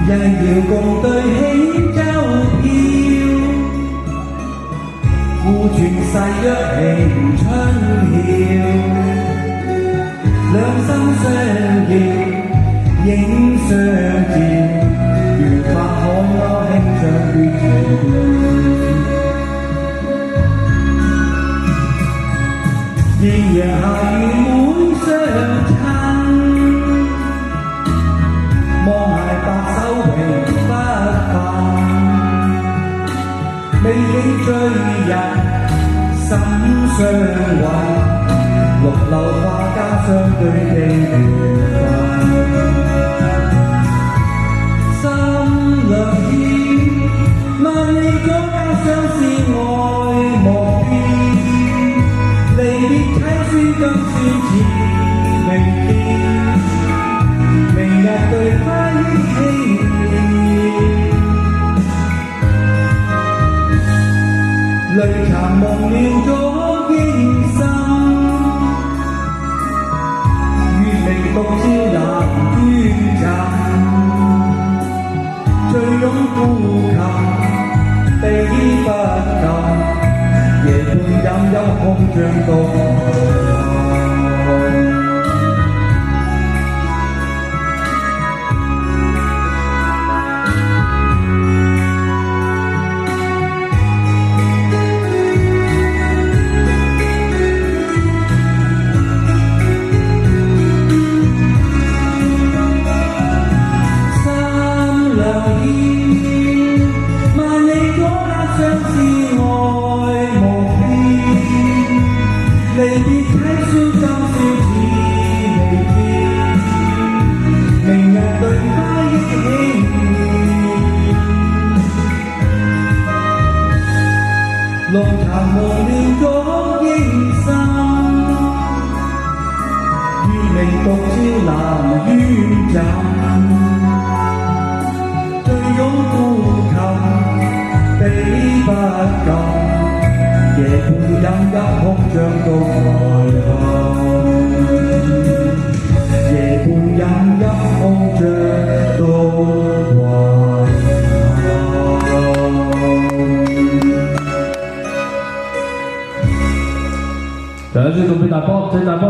人搖共對輕舟飄，互傳誓約情春曉，兩心相依影相照，緣分可否輕唱月情，豔陽下雨滿相襯，望崖白首永不分，美景醉人心相韻，綠柳花間相對的緣分，心涼意萬里左交相思愛莫變，離別凄酸今宵似明天，明日對花憶輕念，淚殘夢亂咗驚心，月明獨照南鸳陲，醉擁孤琴悲不禁，夜半飲酒空帳獨行。相思愛無邊，離別凄酸今宵似未見，明日對花憶輕念，濃痰夢亂咗驚心，月明獨照南鸳陲，醉擁孤琴悲不禁，夜半飲泣空帳獨來行，夜半飲泣空帳獨來行。第一次送俾大波，謝大波。